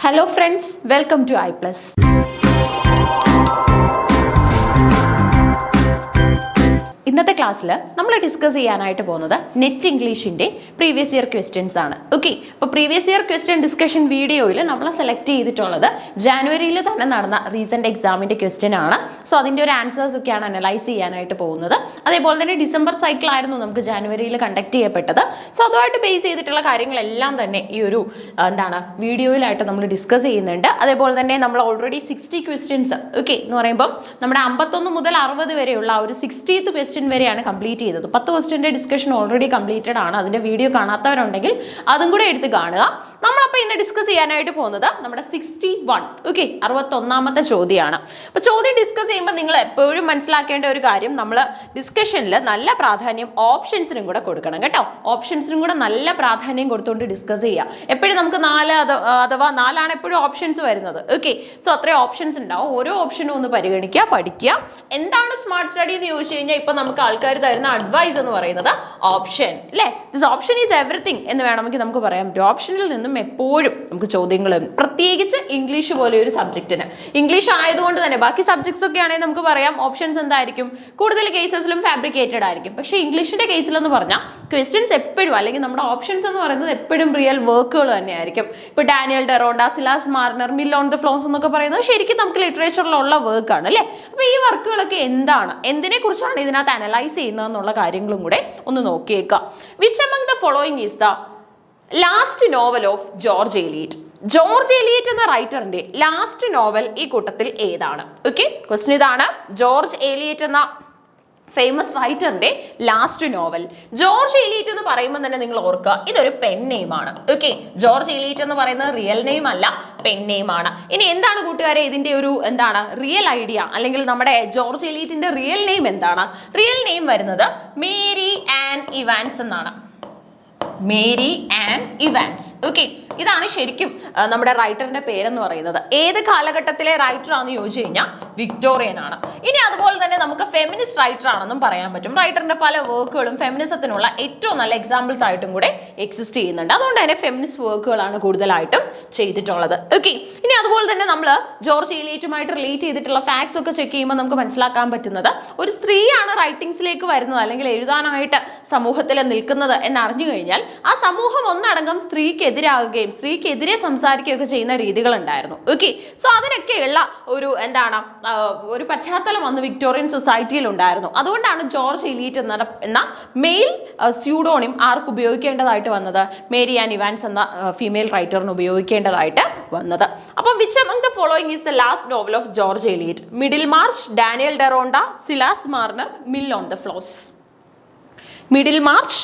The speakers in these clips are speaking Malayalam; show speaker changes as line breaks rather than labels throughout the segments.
Hello friends, welcome to iPlus. ഇന്നത്തെ ക്ലാസ്സിൽ നമ്മൾ ഡിസ്കസ് ചെയ്യാനായിട്ട് പോകുന്നത് നെറ്റ് ഇംഗ്ലീഷിൻ്റെ പ്രീവിയസ് ഇയർ ക്വസ്റ്റ്യൻസ് ആണ്. ഓക്കെ, അപ്പോൾ പ്രീവിയസ് ഇയർ ക്വസ്റ്റ്യൻ ഡിസ്കഷൻ വീഡിയോയിൽ നമ്മൾ സെലക്ട് ചെയ്തിട്ടുള്ളത് ജാനുവരിയിൽ തന്നെ നടന്ന റീസെൻറ്റ് എക്സാമിൻ്റെ ക്വസ്റ്റ്യൻ ആണ്. സോ അതിൻ്റെ ഒരു ആൻസേഴ്സ് ഒക്കെയാണ് അനലൈസ് ചെയ്യാനായിട്ട് പോകുന്നത്. അതേപോലെ തന്നെ ഡിസംബർ സൈക്കിളായിരുന്നു നമുക്ക് ജാനുവരിയിൽ കണ്ടക്ട് ചെയ്യപ്പെട്ടത്. സോ അതുമായിട്ട് ബേസ് ചെയ്തിട്ടുള്ള കാര്യങ്ങളെല്ലാം തന്നെ ഈ ഒരു വീഡിയോയിലായിട്ട് നമ്മൾ ഡിസ്കസ് ചെയ്യുന്നുണ്ട്. അതേപോലെ തന്നെ നമ്മൾ ഓൾറെഡി 60 ക്വസ്റ്റ്യൻസ് ഓക്കെ എന്ന് പറയുമ്പോൾ നമ്മുടെ 51 മുതൽ 60 വരെയുള്ള ഒരു 60th ക്വസ്റ്റ്യൻ വരെയാണ് കംപ്ലീറ്റ് ചെയ്തത്. 10 ക്വസ്റ്റ്യൻ്റെ ഡിസ്കഷൻ ഓൾറെഡി കംപ്ലീറ്റഡ് ആണ്. അതിൻ്റെ വീഡിയോ കാണാത്തവരുണ്ടെങ്കിൽ അതും കൂടെ എടുത്ത് കാണുക. നമ്മളപ്പോൾ ഇന്ന് ഡിസ്കസ് ചെയ്യാനായിട്ട് പോകുന്നത് നമ്മുടെ 61 ഓക്കെ 61ാമത്തെ ചോദ്യമാണ്. അപ്പോൾ ചോദ്യം ഡിസ്കസ് ചെയ്യുമ്പോൾ നിങ്ങൾ എപ്പോഴും മനസ്സിലാക്കേണ്ട ഒരു കാര്യം, നമ്മൾ ഡിസ്കഷനിൽ നല്ല പ്രാധാന്യം ഓപ്ഷൻസിനും കൂടെ കൊടുക്കണം കേട്ടോ. ഓപ്ഷൻസിനും കൂടെ നല്ല പ്രാധാന്യം കൊടുത്തുകൊണ്ട് ഡിസ്കസ് ചെയ്യുക. എപ്പോഴും നമുക്ക് 4 അഥവാ 4 എപ്പോഴും ഓപ്ഷൻസ് വരുന്നത്. ഓക്കെ, സോ അത്രയും ഓപ്ഷൻസ് ഉണ്ടാവും. ഓരോ ഓപ്ഷനും ഒന്ന് പരിഗണിക്കുക, പഠിക്കുക. എന്താണ് സ്മാർട്ട് സ്റ്റഡി എന്ന് ചോദിച്ചു കഴിഞ്ഞാൽ ഇപ്പം നമുക്ക് ആൾക്കാർ തരുന്ന അഡ്വൈസ് എന്ന് പറയുന്നത് ഓപ്ഷൻ അല്ലേ, ദിസ് ഓപ്ഷൻ ഈസ് എവറിത്തിങ് എന്ന് വേണമെങ്കിൽ നമുക്ക് പറയാം. ഒരു ഓപ്ഷനിൽ നിന്നും എപ്പോഴും നമുക്ക് ചോദ്യങ്ങളും, പ്രത്യേകിച്ച് ഇംഗ്ലീഷ് പോലെ ഒരു സബ്ജക്റ്റിന്, ഇംഗ്ലീഷ് ആയതുകൊണ്ട് തന്നെ ബാക്കി സബ്ജക്ട്സ് ഒക്കെ ആണെങ്കിൽ നമുക്ക് പറയാം ഓപ്ഷൻസ് എന്തായിരിക്കും, കൂടുതൽ കേസസിലും ഫാബ്രിക്കേറ്റഡ് ആയിരിക്കും. പക്ഷേ ഇംഗ്ലീഷിന്റെ കേസിലെന്ന് പറഞ്ഞാൽ ക്വസ്റ്റ്യൻസ് എപ്പോഴും, അല്ലെങ്കിൽ നമ്മുടെ ഓപ്ഷൻസ് എന്ന് പറയുന്നത് എപ്പോഴും റിയൽ വർക്കുകൾ തന്നെയായിരിക്കും. ഇപ്പോൾ Daniel Deronda, Silas Marner, Mill on the Floss എന്നൊക്കെ പറയുന്നത് ശരിക്കും നമുക്ക് ലിറ്ററേച്ചറിലുള്ള വർക്കാണ് അല്ലേ. അപ്പോൾ ഈ വർക്കുകളൊക്കെ എന്താണ്, എന്തിനെ കുറിച്ചാണ് ഇതിനകത്ത് അനലൈസ് ചെയ്യുന്നത് എന്നുള്ള കാര്യങ്ങളും കൂടെ ഒന്ന് നോക്കിയേക്കാം. Which among the following is the last novel of George Eliot. George Eliot എന്ന റൈറ്ററിന്റെ ലാസ്റ്റ് നോവൽ ഈ കൂട്ടത്തിൽ ഏതാണ്? ഓക്കെ, ക്വസ്റ്റ്യൻ ഇതാണ്. ജോർജ് എലിയറ്റ് എന്ന ഫേമസ് റൈറ്ററിന്റെ ലാസ്റ്റ് നോവൽ. ജോർജ് എലിയറ്റ് എന്ന് പറയുമ്പോൾ തന്നെ നിങ്ങൾ ഓർക്കുക, ഇതൊരു പെൻ നെയിം ആണ്. ഓക്കെ, ജോർജ് എലിയറ്റ് എന്ന് പറയുന്നത് റിയൽ നെയിം അല്ല, പെൻ നെയിം ആണ്. ഇനി എന്താണ് കൂട്ടുകാരെ ഇതിന്റെ ഒരു റിയൽ ഐഡിയ, അല്ലെങ്കിൽ നമ്മുടെ ജോർജ് എലിയറ്റിന്റെ റിയൽ നെയിം എന്താണ്? റിയൽ നെയിം വരുന്നത് മേരി ആൻ ഇവാൻസ് എന്നാണ്. Mary Ann Evans. ഓക്കെ, ഇതാണ് ശരിക്കും നമ്മുടെ റൈറ്ററിന്റെ പേരെന്ന് പറയുന്നത്. ഏത് കാലഘട്ടത്തിലെ റൈറ്റർ ആണെന്ന് ചോദിച്ചു കഴിഞ്ഞാൽ വിക്ടോറിയൻ ആണ്. ഇനി അതുപോലെ തന്നെ നമുക്ക് ഫെമിനിസ്റ്റ് റൈറ്റർ ആണെന്നും പറയാൻ പറ്റും. റൈറ്ററിന്റെ പല വർക്കുകളും ഫെമിനിസത്തിനുള്ള ഏറ്റവും നല്ല എക്സാമ്പിൾസ് ആയിട്ടും കൂടെ എക്സിസ്റ്റ് ചെയ്യുന്നുണ്ട്. അതുകൊണ്ട് തന്നെ ഫെമിനിസ്റ്റ് വർക്കുകളാണ് കൂടുതലായിട്ടും ചെയ്തിട്ടുള്ളത്. ഓക്കെ, ഇനി അതുപോലെ തന്നെ നമ്മൾ ജോർജ് എലിയറ്റുമായിട്ട് റിലേറ്റ് ചെയ്തിട്ടുള്ള ഫാക്ട്സ് ഒക്കെ ചെക്ക് ചെയ്യുമ്പോൾ നമുക്ക് മനസ്സിലാക്കാൻ പറ്റുന്നത്, ഒരു സ്ത്രീയാണ് റൈറ്റിംഗ്സിലേക്ക് വരുന്നത് അല്ലെങ്കിൽ എഴുതാനായിട്ട് സമൂഹത്തിൽ നിൽക്കുന്നത് എന്നറിഞ്ഞു കഴിഞ്ഞാൽ ആ സമൂഹം ഒന്നടങ്കം സ്ത്രീക്ക് എതിരാകുകയും സ്ത്രീക്കെതിരെ സംസാരിക്കുകയൊക്കെ ചെയ്യുന്ന രീതികൾ ഉണ്ടായിരുന്നു. ഓക്കെ, സോ അതിനൊക്കെയുള്ള ഒരു പശ്ചാത്തലം അന്ന് വിക്ടോറിയൻ സൊസൈറ്റിയിൽ ഉണ്ടായിരുന്നു. അതുകൊണ്ടാണ് ജോർജ് എലിയറ്റ് എന്ന മെയിൽ സ്യൂഡോണിം ആർക്ക് ഉപയോഗിക്കേണ്ടതായിട്ട് വന്നത്? മേരി ആൻ ഇവാൻസ് എന്ന ഫീമെയിൽ റൈറ്ററിന് ഉപയോഗിക്കേണ്ടതായിട്ട് വന്നത്. അപ്പം which among the following is the last novel of George Eliot? Middlemarch, Daniel Deronda, Silas Marner, Mill on the Floss. Middlemarch,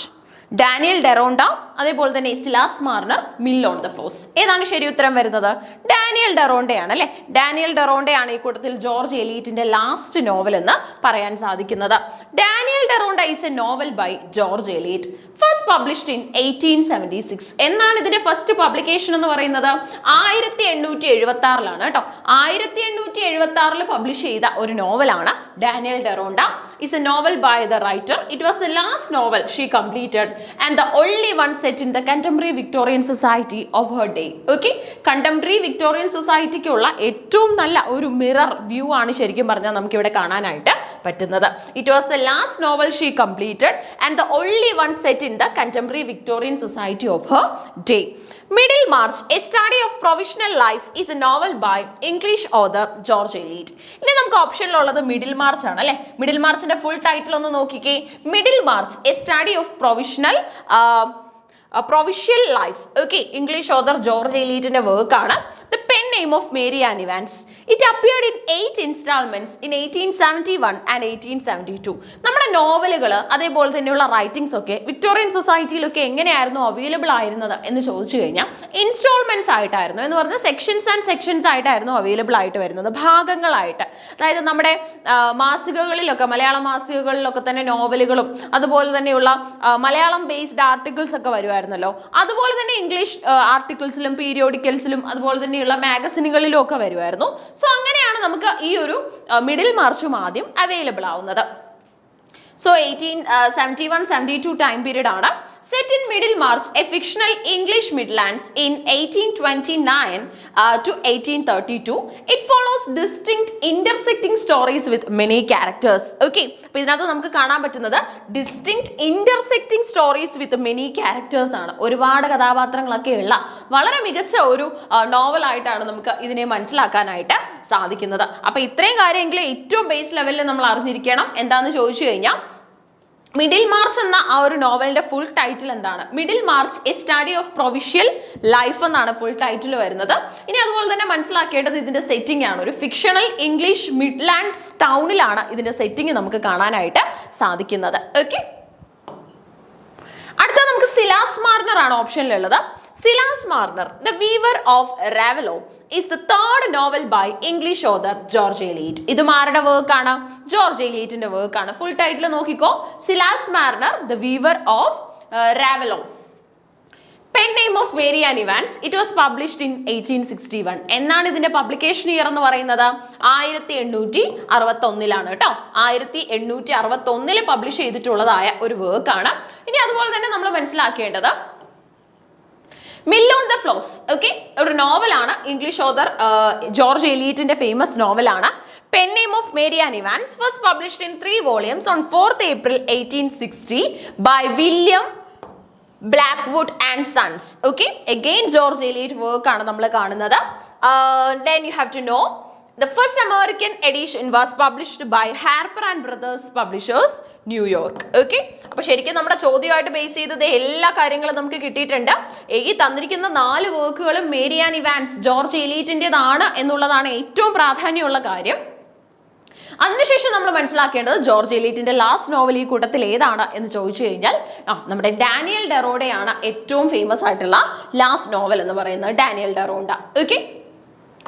Daniel Deronda, അതേപോലെ തന്നെ Silas Marner, Mill on the Floss. ഏതാണ് ശരി ഉത്തരം വരുന്നത്? ഡാനിയൽ ഡെറോണ്ടയാണ് അല്ലെ. ഡാനിയൽ ഡെറോണ്ടയാണ് ഈ കൂട്ടത്തിൽ ജോർജ് എലിയറ്റിന്റെ ലാസ്റ്റ് നോവൽ എന്ന് പറയാൻ സാധിക്കുന്നത്. Daniel Deronda is a novel by George Eliot, first published in 1876. എന്നാണ് ഇതിന്റെ ഫസ്റ്റ് പബ്ലിക്കേഷൻ എന്ന് പറയുന്നത്? 1876 കേട്ടോ. 1876 പബ്ലിഷ് ചെയ്ത ഒരു നോവലാണ് Daniel Deronda. Is a novel by the writer. It was the last novel she completed and the only one set in the contemporary Victorian society of her day. Okay, contemporary Victorian societyക്കുള്ള ഏറ്റവും നല്ല ഒരു മിറർ വ്യൂ ആണ് ശരിക്കും പറഞ്ഞാൽ നമുക്ക് ഇവിടെ കാണാനായിട്ട് പറ്റുന്നത്. It was the last novel she completed and the only one set in the contemporary Victorian society of her day. Middlemarch, A Study of Provincial Life is a novel by English author George Eliot. ഇനി നമുക്ക് ഓപ്ഷനിലുള്ളത് മിഡിൽമാർച്ച് ആണ് അല്ലെ. മിഡിൽമാർച്ചിന്റെ ഫുൾ ടൈറ്റിൽ ഒന്ന് നോക്കിക്കേ. Middlemarch, a study of provincial life. Okay, English author George എലിയറ്റിന്റെ വർക്കാണ്. The pen name of Mary Ann Evans. It appeared in 8 instalments in 1871 and 1872. നമ്മുടെ നോവലുകൾ അതേപോലെ തന്നെയുള്ള റൈറ്റിംഗ്സ് ഒക്കെ വിക്ടോറിയൻ സൊസൈറ്റിയിലൊക്കെ എങ്ങനെയായിരുന്നു അവൈലബിൾ ആയിരുന്നത് എന്ന് ചോദിച്ചു കഴിഞ്ഞാൽ ഇൻസ്റ്റാൾമെന്റ്സ് ആയിട്ടായിരുന്നു. എന്ന് പറഞ്ഞാൽ സെക്ഷൻസ് ആൻഡ് സെക്ഷൻസ് ആയിട്ടായിരുന്നു അവൈലബിൾ ആയിട്ട് വരുന്നത്, ഭാഗങ്ങളായിട്ട്. അതായത് നമ്മുടെ മാസികകളിലൊക്കെ, മലയാള മാസികകളിലൊക്കെ തന്നെ നോവലുകളും അതുപോലെ തന്നെയുള്ള മലയാളം ബേസ്ഡ് ആർട്ടിക്കിൾസ് ഒക്കെ വരുമായിരുന്നല്ലോ. അതുപോലെ തന്നെ ഇംഗ്ലീഷ് ആർട്ടിക്കിൾസിലും പീരിയോഡിക്കൽസിലും അതുപോലെ തന്നെയുള്ള മാഗസിനുകളിലും ഒക്കെ വരുമായിരുന്നു. സോ അങ്ങനെയാണ് നമുക്ക് ഈ ഒരു മിഡിൽ മാർച്ചും ആദ്യം അവൈലബിൾ ആവുന്നത്. സോ 1871-72 ടൈം പീരീഡ് ആണ്. Set in Middlemarch, a fictional English Midlands in 1829 to 1832. It follows distinct intersecting stories with many characters. Okay, അപ്പോൾ ഇതിനകത്ത് നമുക്ക് കാണാൻ പറ്റുന്നത് distinct intersecting stories with many characters ആണ്. ഒരുപാട് കഥാപാത്രങ്ങളൊക്കെ ഉള്ള വളരെ മികച്ച ഒരു നോവലായിട്ടാണ് നമുക്ക് ഇതിനെ മനസ്സിലാക്കാനായിട്ട് സാധിക്കുന്നത്. അപ്പോൾ ഇത്രയും കാര്യമെങ്കിലും ഏറ്റവും ബേസ് ലെവലിൽ നമ്മൾ അറിഞ്ഞിരിക്കണം. എന്താണെന്ന് ചോദിച്ചു കഴിഞ്ഞാൽ മിഡിൽ മാർച്ച് എന്ന ആ ഒരു നോവലിന്റെ ഫുൾ ടൈറ്റിൽ എന്താണ്? Middle March A study of provincial life എന്നാണ് ഫുൾ ടൈറ്റിൽ വരുന്നത്. ഇനി അതുപോലെ തന്നെ മനസ്സിലാക്കേണ്ടത് ഇതിന്റെ സെറ്റിംഗ് ആണ്. ഒരു ഫിക്ഷണൽ ഇംഗ്ലീഷ് മിഡ്ലാൻഡ്സ് ടൗണിലാണ് ഇതിന്റെ സെറ്റിംഗ് നമുക്ക് കാണാനായിട്ട് സാധിക്കുന്നത്. ഓക്കെ, അടുത്ത നമുക്ക് സിലാസ് മാർണർ ആണ് ഓപ്ഷനിലുള്ളത്. Silas Marner, the weaver of Raveloe, is the third novel by English author George Eliot. ഇത് ആരുടെ വർക്ക് ആണ്? ജോർജ് എലിയറ്റിന്റെ വർക്ക് ആണ്. ഫുൾ ടൈറ്റിൽ നോക്കിക്കോ, Silas Marner, the weaver of Raveloe. Pen name of Mary Ann Evans. It was published in 1861. എന്നാണ് ഇതിന്റെ പബ്ലിക്കേഷൻ ഇയർ എന്ന് പറയുന്നത്? 1861 കേട്ടോ. 1861 പബ്ലിഷ് ചെയ്തിട്ടുള്ളതായ ഒരു വർക്ക് ആണ്. ഇനി അതുപോലെ തന്നെ നമ്മൾ മനസ്സിലാക്കേണ്ടത് Mill on the Floss. Okay, ഒരു നോവലാണ്. ഇംഗ്ലീഷ് ഓതർ ജോർജ് എലിയറ്റിന്റെ ഫേമസ് നോവലാണ്. Pen name of Mary Ann Evans was published in 3 volumes on 4th April 1860 by William Blackwood and Sons. Okay, again George Eliot work ആണ് നമ്മൾ കാണുന്നത്. Then you have to know the first American edition was published by Harper and Brothers Publishers, New York. Okay, അപ്പോൾ ശരിക്കും നമ്മുടെ ചോദ്യമായിട്ട് ബേസ് ചെയ്തത് എല്ലാ കാര്യങ്ങളും നമുക്ക് കിട്ടിയിട്ടുണ്ട്. ഈ തന്നിരിക്കുന്ന 4 വർക്കുകളും മേരി ആൻ ഇവാൻസ് ജോർജ് എലിയറ്റിൻ്റെതാണ് എന്നുള്ളതാണ് ഏറ്റവും പ്രാധാന്യമുള്ള കാര്യം. അതിനുശേഷം നമ്മൾ മനസ്സിലാക്കേണ്ടത് ജോർജ് എലിയറ്റിന്റെ ലാസ്റ്റ് നോവൽ ഈ കൂട്ടത്തിൽ ഏതാണ് എന്ന് ചോദിച്ചു കഴിഞ്ഞാൽ നമ്മുടെ ഡാനിയൽ ഡെറോഡയാണ് ഏറ്റവും ഫേമസ് ആയിട്ടുള്ള ലാസ്റ്റ് നോവൽ എന്ന് പറയുന്നത്, ഡാനിയൽ ഡെറോഡ. ഓക്കെ,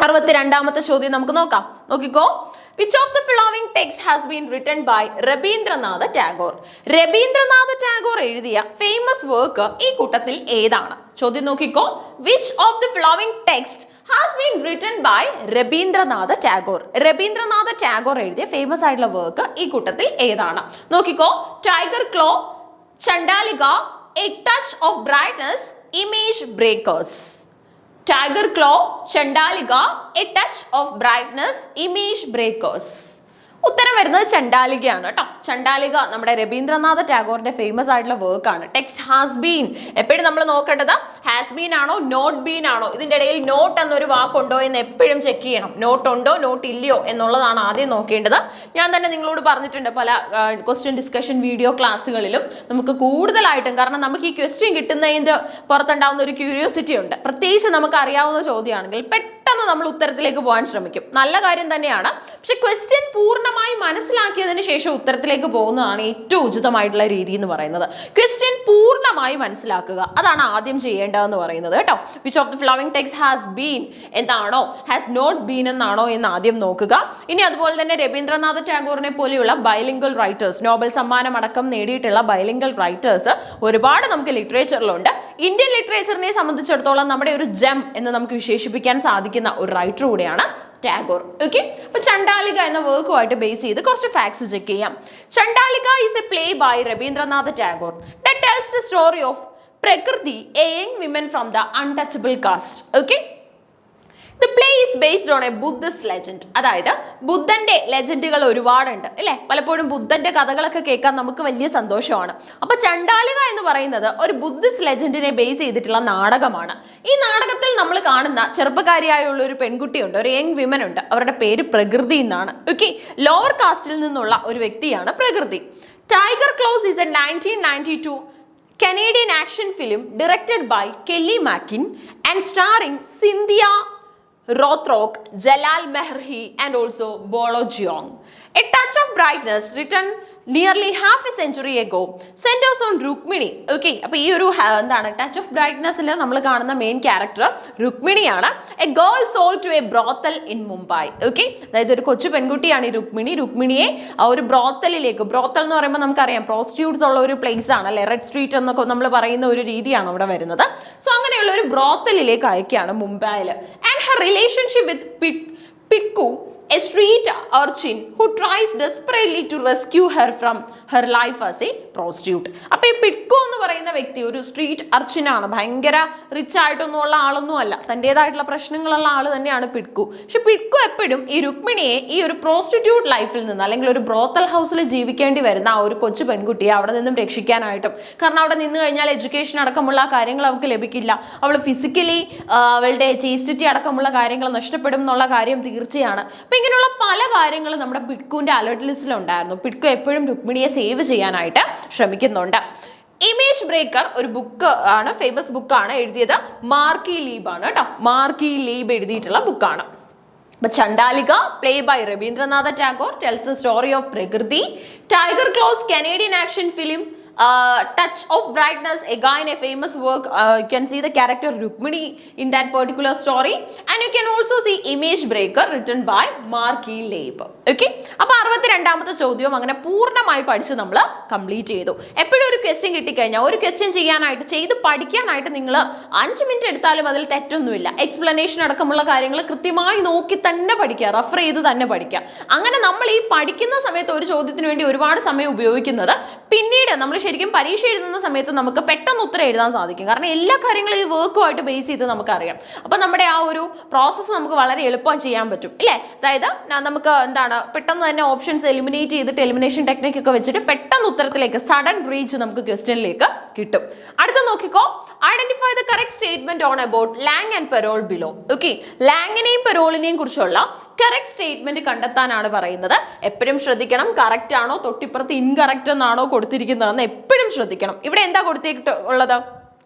62ാമത്തെ ചോദ്യം നമുക്ക് നോക്കാം. നോക്കിക്കോ, which of the following text has been written by Rabindranath Tagore? Rabindranath Tagore എഴുതിയ ഫേമസ് വർക്ക് ഈ കൂട്ടത്തിൽ ഏതാണ്? ചോദ്യം നോക്കിക്കോ, which of the following text has been written by Rabindranath Tagore? Rabindranath Tagore എഴുതിയ ഫേമസ് ആയിട്ടുള്ള വർക്ക് ഈ കൂട്ടത്തിൽ ഏതാണ്? നോക്കിക്കോ, tiger claw, Chandalika, A touch of brightness, image breakers. Tiger claw, Chandalika, A touch of brightness, image breakers. ഉത്തരം വരുന്നത് ചണ്ഡാലികയാണ് കേട്ടോ. ചണ്ഡാലിക നമ്മുടെ രബീന്ദ്രനാഥ ടാഗോറിന്റെ ഫേമസ് ആയിട്ടുള്ള വർക്ക് ആണ്. ടെക്സ്റ്റ് ഹാസ് ബീൻ, എപ്പോഴും നമ്മൾ നോക്കേണ്ടത് ഹാസ് ബീൻ ആണോ നോട്ട് ബീൻ ആണോ, ഇതിന്റെ ഇടയിൽ നോട്ട് എന്നൊരു വാക്കുണ്ടോ എന്ന് എപ്പോഴും ചെക്ക് ചെയ്യണം. നോട്ട് ഉണ്ടോ നോട്ട് ഇല്ലയോ എന്നുള്ളതാണ് ആദ്യം നോക്കേണ്ടത്. ഞാൻ തന്നെ നിങ്ങളോട് പറഞ്ഞിട്ടുണ്ട് പല ക്വസ്റ്റ്യൻ ഡിസ്കഷൻ വീഡിയോ ക്ലാസ്സുകളിലും നമുക്ക് കൂടുതലായിട്ടും, കാരണം നമുക്ക് ഈ ക്വസ്റ്റ്യൻ കിട്ടുന്നതിന്റെ പുറത്തുണ്ടാവുന്ന ഒരു ക്യൂരിയോസിറ്റി ഉണ്ട്. പ്രത്യേകിച്ച് നമുക്ക് അറിയാവുന്ന ചോദ്യമാണെങ്കിൽ പെട്ടെന്ന് നമ്മൾ ഉത്തരത്തിലേക്ക് പോകാൻ ശ്രമിക്കും. നല്ല കാര്യം തന്നെയാണ്. പക്ഷെ ക്വസ്റ്റ്യൻ പൂർണ്ണമായി മനസ്സിലാക്കിയതിന് ശേഷം ഉത്തരത്തിലേക്ക് പോകുന്നതാണ് ഏറ്റവും ഉചിതമായിട്ടുള്ള രീതി എന്ന് പറയുന്നത്. ക്വസ്റ്റ്യൻ പൂർണ്ണമായി മനസ്സിലാക്കുക, അതാണ് ആദ്യം ചെയ്യേണ്ടതെന്ന് പറയുന്നത് കേട്ടോ. Which of the following text has been എന്നാണോ ഹാസ് നോട്ട് ബീൻ എന്നാണോ എന്ന് ആദ്യം നോക്കുക. ഇനി അതുപോലെ തന്നെ രബീന്ദ്രനാഥ ടാഗോറിനെ പോലെയുള്ള ബൈലിംഗൽ റൈറ്റേഴ്സ്, നോബൽ സമ്മാനം അടക്കം നേടിയിട്ടുള്ള ബൈലിംഗൽ റൈറ്റേഴ്സ് ഒരുപാട് നമുക്ക് ലിറ്ററേച്ചറിലുണ്ട്. ഇന്ത്യൻ ലിറ്ററേച്ചറിനെ സംബന്ധിച്ചിടത്തോളം നമ്മുടെ ഒരു ജെം എന്ന് നമുക്ക് വിശേഷിപ്പിക്കാൻ സാധിക്കുന്ന ഒരു റൈറ്റർ കൂടെയാണ് ടാഗോർ. ഓക്കെ, അപ്പൊ ചണ്ഡാലിക എന്ന വർക്കുമായിട്ട് ബേസ് ചെയ്ത് കുറച്ച് ഫാക്ട്സ് ചെക്ക് ചെയ്യാം. Chandalika is a play by Rabindranath Tagore that tells the story of Prakriti, a young woman from the untouchable caste. Okay, the play is based on a Buddhist legend. അതായത് ബുദ്ധന്റെ ലെജൻഡുകൾ ഒരുപാടുണ്ട് അല്ലേ. പലപ്പോഴും ബുദ്ധന്റെ കഥകളൊക്കെ കേൾക്കാൻ നമുക്ക് വലിയ സന്തോഷമാണ്. അപ്പൊ ചണ്ഡാലിക എന്ന് പറയുന്നത് ഒരു ബുദ്ധിസ്റ്റ് ലെജൻഡിനെ ബേസ് ചെയ്തിട്ടുള്ള നാടകമാണ്. ഈ നാടകത്തിൽ നമ്മൾ കാണുന്ന ചെറുപ്പക്കാരിയായുള്ള ഒരു പെൺകുട്ടിയുണ്ട്, ഒരു യങ് വിമൻ ഉണ്ട്. അവരുടെ പേര് പ്രകൃതി എന്നാണ്. ഓക്കെ, ലോവർ കാസ്റ്റിൽ നിന്നുള്ള ഒരു വ്യക്തിയാണ് പ്രകൃതി. Tiger close is A 1992 Canadian action film directed by Kelly Mackin and starring Cynthia Rothrock, Jalal Mehri and also Bolo Jeong. A touch of brightness, written nearly half a century ago, centers on Rukmini. Okay, അപ്പോൾ ഈ ഒരു എന്താണ് ടച്ച് ഓഫ് ബ്രൈറ്റ്നസ്സിൽ നമ്മൾ കാണുന്ന മെയിൻ ക്യാരക്ടർ രുക്മിണിയാണ്. A girl sold to a brothel in Mumbai. Okay, അതായത് ഒരു കൊച്ചു പെൺകുട്ടിയാണ് ഈ രുക്മിണി. രുക്മിണിയെ ആ ഒരു ബ്രോത്തലിലേക്ക്, ബ്രോത്തൽ എന്ന് പറയുമ്പോൾ നമുക്കറിയാം പ്രോസ്റ്റിറ്റ്യൂട്ട്സ് ഉള്ള ഒരു പ്ലേസ് ആണ് അല്ലെ, റെഡ് സ്ട്രീറ്റ് എന്നൊക്കെ നമ്മൾ പറയുന്ന ഒരു രീതിയാണ് അവിടെ വരുന്നത്. സോ അങ്ങനെയുള്ള ഒരു ബ്രോത്തലിലേക്ക് അയക്കുകയാണ് മുംബൈയിൽ. And her relationship with Pitku a street urchin who tries desperately to rescue her from her life as a prostitute. അപ്പൊ ഈ പിഡ്കോ എന്ന് പറയുന്ന വ്യക്തി ഒരു സ്ട്രീറ്റ് അർച്ചിനാണ്, ഭയങ്കര റിച്ച് ആയിട്ടൊന്നും ഉള്ള ആളൊന്നും അല്ല, തൻ്റെതായിട്ടുള്ള പ്രശ്നങ്ങളുള്ള ആള് തന്നെയാണ് പിഡ്കു. പക്ഷെ പിഡ്കു എപ്പോഴും ഈ രുക്മിണിയെ ഈ ഒരു പ്രോസ്റ്റിറ്റ്യൂട്ട് ലൈഫിൽ നിന്ന് അല്ലെങ്കിൽ ഒരു ബ്രോത്തൽ ഹൗസിൽ ജീവിക്കേണ്ടി വരുന്ന ആ ഒരു കൊച്ചു പെൺകുട്ടിയെ അവിടെ നിന്നും രക്ഷിക്കാനായിട്ടും, കാരണം അവിടെ നിന്ന് കഴിഞ്ഞാൽ എഡ്യൂക്കേഷൻ അടക്കമുള്ള കാര്യങ്ങൾ അവൾക്ക് ലഭിക്കില്ല, അവൾ ഫിസിക്കലി അവളുടെ ചേസ്റ്റിറ്റി അടക്കമുള്ള കാര്യങ്ങൾ നഷ്ടപ്പെടും എന്നുള്ള കാര്യം തീർച്ചയാണ്. അപ്പൊ ഇങ്ങനെയുള്ള പല കാര്യങ്ങളും നമ്മുടെ പിഡ്കുവിന്റെ അലർട്ട് ലിസ്റ്റിൽ ഉണ്ടായിരുന്നു. പിഡ്കു എപ്പോഴും രുക്മിണിയെ സേവ് ചെയ്യാനായിട്ട് ശ്രമിക്കുന്നുണ്ട്. ഇമേജ് ബ്രേക്കർ ഒരു ബുക്ക് ആണ്, ഫേമസ് ബുക്കാണ്, എഴുതിയത് മാർക്കി ലീബ് ആണ് കേട്ടോ. മാർക്കി ലീബ് എഴുതിയിട്ടുള്ള ബുക്കാണ്. But Chandalika, played by Rabindranath Tagore, tells the story of Prakriti. Tiger Claw's Canadian action film Touch of Brightness, again a famous work. You can see the character Rukmini in that particular story, and you can also see Image Breaker written by Mark E. Leib. Okay, അപ്പോൾ 62ാമത്തെ ചോദ്യം അങ്ങനെ പൂർണ്ണമായി പഠിച്ച് നമ്മൾ കംപ്ലീറ്റ് ചെയ്തു. എപ്പോഴും ഒരു ക്വസ്റ്റ്യൻ കിട്ടിക്കഴിഞ്ഞാൽ ഒരു ക്വസ്റ്റ്യൻ ചെയ്യാനായിട്ട് ചെയ്ത് പഠിക്കാനായിട്ട് നിങ്ങൾ 5 മിനിറ്റ് എടുത്താലും അതിൽ തെറ്റൊന്നുമില്ല. എക്സ്പ്ലനേഷൻ അടക്കമുള്ള കാര്യങ്ങൾ കൃത്യമായി നോക്കി തന്നെ പഠിക്കുക, റെഫർ ചെയ്ത് തന്നെ പഠിക്കുക. അങ്ങനെ നമ്മൾ ഈ പഠിക്കുന്ന സമയത്ത് ഒരു ചോദ്യത്തിന് വേണ്ടി ഒരുപാട് സമയം ഉപയോഗിക്കുന്നത് പിന്നീട് നമ്മൾ ശരിക്കും പരീക്ഷ എഴുതുന്ന സമയത്ത് നമുക്ക് പെട്ടെന്ന് ഉത്തരം എഴുതാൻ സാധിക്കും. കാരണം എല്ലാ കാര്യങ്ങളും ഈ വർക്കുമായിട്ട് ബേസ് ചെയ്ത് നമുക്കറിയാം. അപ്പൊ നമ്മുടെ ആ ഒരു പ്രോസസ്സ് നമുക്ക് വളരെ എളുപ്പം ചെയ്യാൻ പറ്റും ഇല്ലേ. അതായത് നമുക്ക് എന്താണ് പെട്ടെന്ന് തന്നെ ഓപ്ഷൻസ് എലിമിനേറ്റ് ചെയ്തിട്ട് എലിമിനേഷൻ ടെക്നിക് ഒക്കെ വെച്ചിട്ട് പെട്ടെന്ന് ഉത്തരത്തിലേക്ക് സഡൻ റീച്ച് നമുക്ക് ക്വസ്റ്റ്യനിലേക്ക് കിട്ടും. അടുത്ത നോക്കിക്കോ, identify the correct statement on about langue and parole below. Okay, ലാങ്ങിനെയും പെരോളിനെയും കുറിച്ചുള്ള കറക്റ്റ് സ്റ്റേറ്റ്മെന്റ് കണ്ടെത്താനാണ് പറയുന്നത്. എപ്പോഴും ശ്രദ്ധിക്കണം, കറക്റ്റ് ആണോ തൊട്ടിപ്പുറത്ത് ഇൻകറക്റ്റ് എന്നാണോ കൊടുത്തിരിക്കുന്നതെന്ന് എപ്പോഴും ശ്രദ്ധിക്കണം. ഇവിടെ എന്താ കൊടുത്തിട്ടുള്ളത്?